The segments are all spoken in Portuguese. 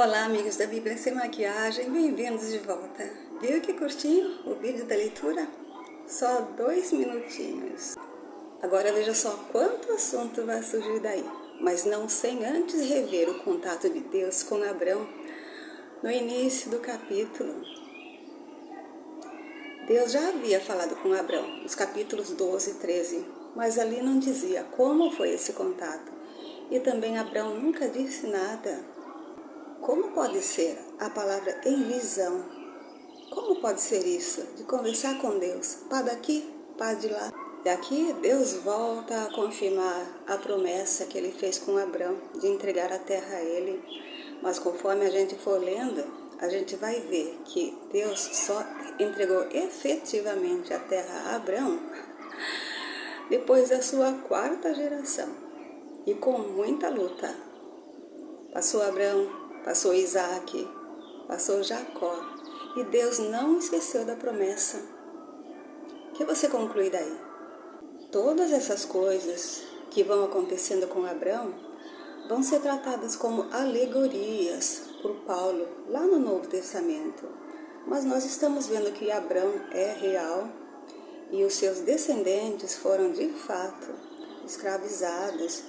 Olá, amigos da Bíblia Sem Maquiagem, bem-vindos de volta. Viu que curtinho o vídeo da leitura? Só 2 minutinhos. Agora veja só quanto assunto vai surgir daí, mas não sem antes rever o contato de Deus com Abrão no início do capítulo. Deus já havia falado com Abrão nos capítulos 12 e 13, mas ali não dizia como foi esse contato. E também Abrão nunca disse nada. Como pode ser a palavra em visão? Como pode ser isso? De conversar com Deus, pá daqui, pá de lá. E aqui Deus volta a confirmar a promessa que ele fez com Abrão, de entregar a terra a ele. Mas conforme a gente for lendo, a gente vai ver que Deus só entregou efetivamente a terra a Abrão depois da sua 4ª geração. E com muita luta. Passou Abrão, passou Isaac, passou Jacó, e Deus não esqueceu da promessa. O que você conclui daí? Todas essas coisas que vão acontecendo com Abrão vão ser tratadas como alegorias por Paulo, lá no Novo Testamento. Mas nós estamos vendo que Abrão é real e os seus descendentes foram de fato escravizados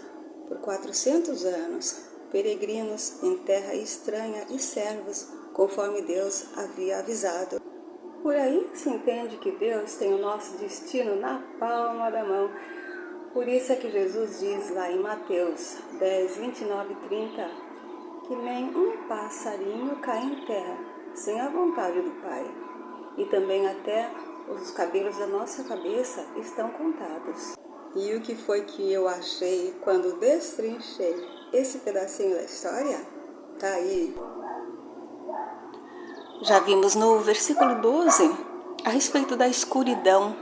por 400 anos, peregrinos em terra estranha e servos, conforme Deus havia avisado. Por aí se entende que Deus tem o nosso destino na palma da mão. Por isso é que Jesus diz lá em Mateus 10, 29 e 30, que nem um passarinho cai em terra, sem a vontade do Pai. E também até os cabelos da nossa cabeça estão contados. E o que foi que eu achei quando destrinchei esse pedacinho da história? Tá aí. Já vimos no versículo 12 a respeito da escuridão,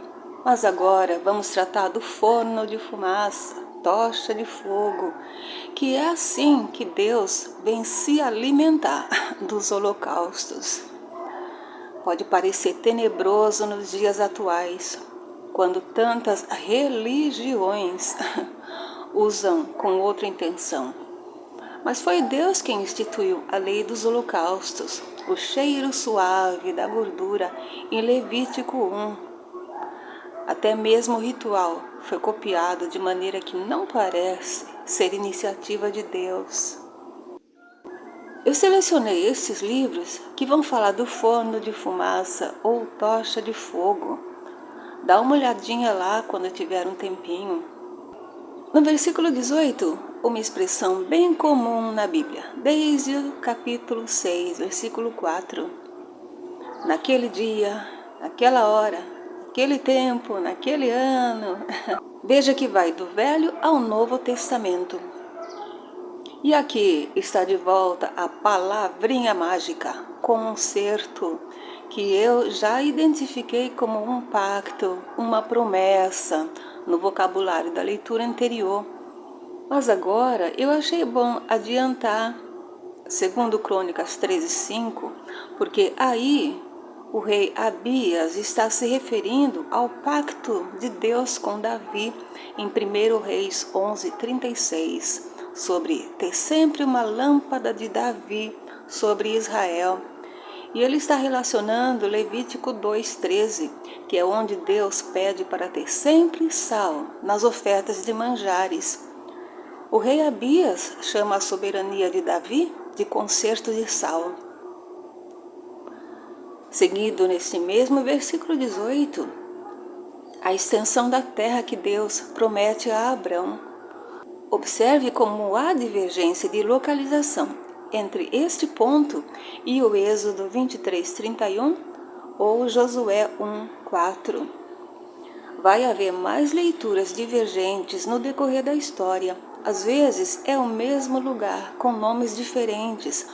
mas agora vamos tratar do forno de fumaça, tocha de fogo, que é assim que Deus vem se alimentar dos holocaustos. Pode parecer tenebroso nos dias atuais, quando tantas religiões usam com outra intenção. Mas foi Deus quem instituiu a lei dos holocaustos, o cheiro suave da gordura em Levítico 1. Até mesmo o ritual foi copiado de maneira que não parece ser iniciativa de Deus. Eu selecionei esses livros que vão falar do forno de fumaça ou tocha de fogo. Dá uma olhadinha lá quando tiver um tempinho. No versículo 18, uma expressão bem comum na Bíblia, desde o capítulo 6, versículo 4. Naquele dia, naquela hora, naquele tempo, naquele ano. Veja que vai do Velho ao Novo Testamento. E aqui está de volta a palavrinha mágica, concerto, que eu já identifiquei como um pacto, uma promessa, no vocabulário da leitura anterior. Mas agora eu achei bom adiantar, segundo Crônicas 13:5, porque aí o rei Abias está se referindo ao pacto de Deus com Davi em 1 Reis 11:36, sobre ter sempre uma lâmpada de Davi sobre Israel. E ele está relacionando Levítico 2:13, que é onde Deus pede para ter sempre sal nas ofertas de manjares. O rei Abias chama a soberania de Davi de concerto de sal. Seguido neste mesmo versículo 18, a extensão da terra que Deus promete a Abrão. Observe como há divergência de localização entre este ponto e o Êxodo 23:31 ou Josué 1:4. Vai haver mais leituras divergentes no decorrer da história. Às vezes é o mesmo lugar com nomes diferentes,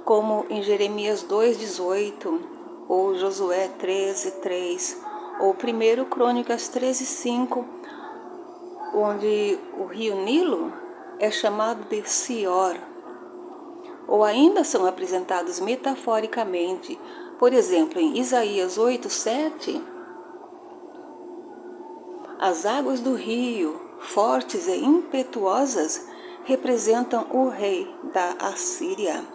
como em Jeremias 2:18 ou Josué 13:3 ou 1 Crônicas 13:5, onde o rio Nilo é chamado de Sior, ou ainda são apresentados metaforicamente. Por exemplo, em Isaías 8:7, as águas do rio, fortes e impetuosas, representam o rei da Assíria.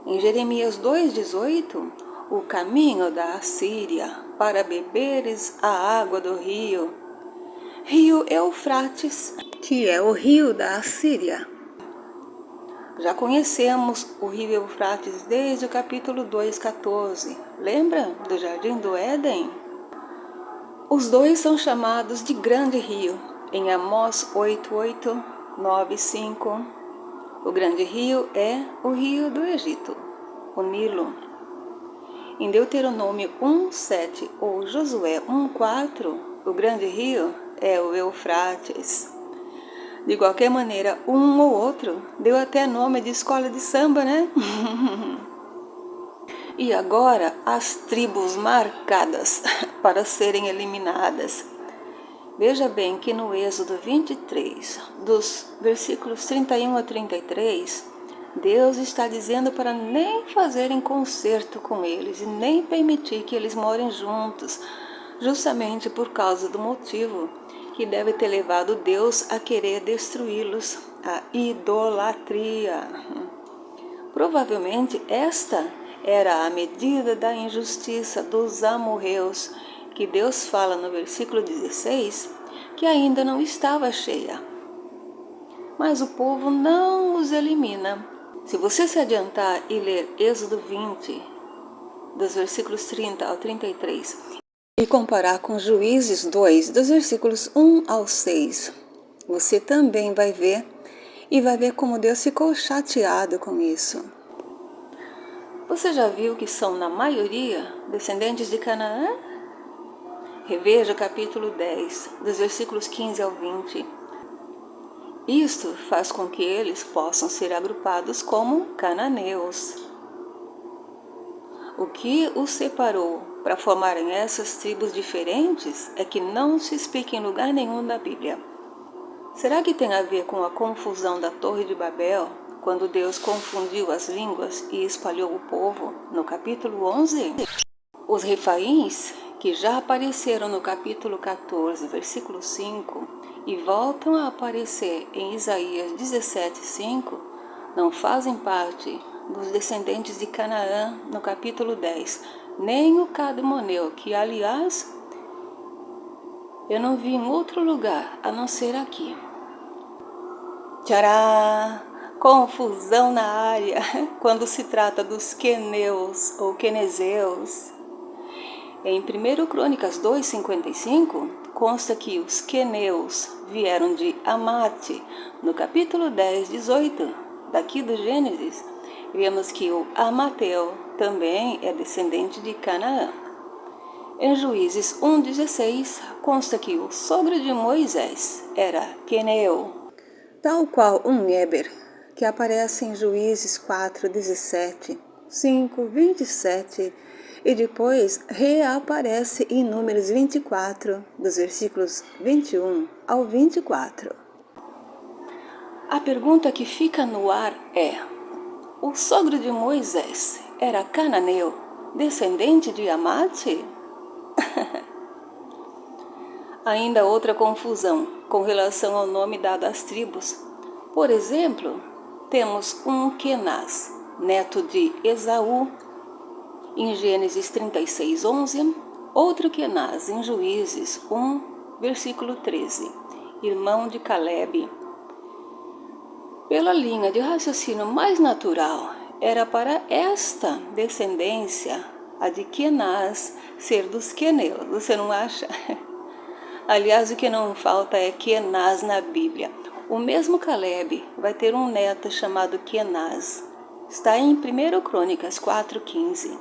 Em Jeremias 2,18, o caminho da Assíria para beberes a água do rio Eufrates, que é o rio da Assíria. Já conhecemos o rio Eufrates desde o capítulo 2,14. Lembra do Jardim do Éden? Os dois são chamados de Grande Rio, em Amós 8:8, 9:5. O Grande Rio é o rio do Egito, o Nilo. Em Deuteronômio 1:7 ou Josué 1:4, o Grande Rio é o Eufrates. De qualquer maneira, um ou outro deu até nome de escola de samba, né? E agora as tribos marcadas para serem eliminadas. Veja bem que no Êxodo 23, dos versículos 31 a 33, Deus está dizendo para nem fazerem concerto com eles e nem permitir que eles morem juntos, justamente por causa do motivo que deve ter levado Deus a querer destruí-los, a idolatria. Provavelmente esta era a medida da injustiça dos amorreus, que Deus fala no versículo 16, que ainda não estava cheia. Mas o povo não os elimina. Se você se adiantar e ler Êxodo 20, dos versículos 30 ao 33, e comparar com Juízes 2, dos versículos 1 ao 6, você também vai ver, e vai ver como Deus ficou chateado com isso. Você já viu que são, na maioria, descendentes de Canaã? Reveja o capítulo 10, dos versículos 15 ao 20. Isto faz com que eles possam ser agrupados como cananeus. O que os separou para formarem essas tribos diferentes é que não se explica em lugar nenhum da Bíblia. Será que tem a ver com a confusão da Torre de Babel, quando Deus confundiu as línguas e espalhou o povo, no capítulo 11? Os refaíns, que já apareceram no capítulo 14, versículo 5, e voltam a aparecer em Isaías 17:5, não fazem parte dos descendentes de Canaã no capítulo 10, nem o Cadmoneu, que aliás eu não vi em outro lugar a não ser aqui. Tchará! Confusão na área quando se trata dos queneus ou quenezeus. Em 1 Crônicas 2:55, consta que os queneus vieram de Amate. No capítulo 10:18, daqui do Gênesis, vemos que o Amateu também é descendente de Canaã. Em Juízes 1:16, consta que o sogro de Moisés era queneu, tal qual um Éber, que aparece em Juízes 4:17, 5:27, e depois reaparece em Números 24, dos versículos 21 ao 24. A pergunta que fica no ar é: o sogro de Moisés era cananeu, descendente de Amate? Ainda outra confusão com relação ao nome dado às tribos. Por exemplo, temos um Kenaz, neto de Esaú, em Gênesis 36:11, outro Kenaz em Juízes 1, versículo 13, irmão de Calebe. Pela linha de raciocínio mais natural, era para esta descendência, a de Kenaz, ser dos queneus, você não acha? Aliás, o que não falta é Kenaz na Bíblia. O mesmo Calebe vai ter um neto chamado Kenaz. Está em 1 Crônicas 4:15.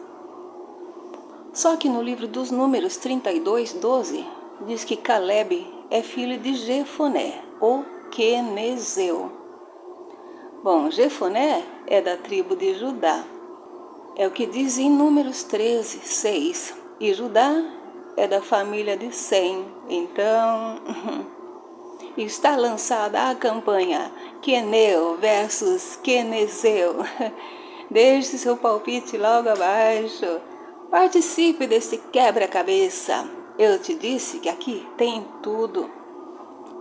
Só que no livro dos Números 32:12, diz que Calebe é filho de Jefoné, ou Quenezeu. Bom, Jefoné é da tribo de Judá. É o que diz em Números 13:6. E Judá é da família de Sem. Então, está lançada a campanha Queneu versus Quenezeu. Deixe seu palpite logo abaixo. Participe desse quebra-cabeça. Eu te disse que aqui tem tudo.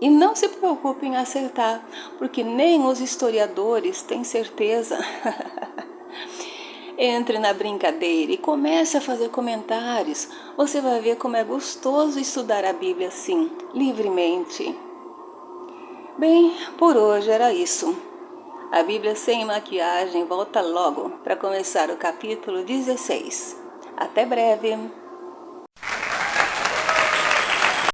E não se preocupe em acertar, porque nem os historiadores têm certeza. Entre na brincadeira e comece a fazer comentários. Você vai ver como é gostoso estudar a Bíblia assim, livremente. Bem, por hoje era isso. A Bíblia sem maquiagem volta logo para começar o capítulo 16. Até breve!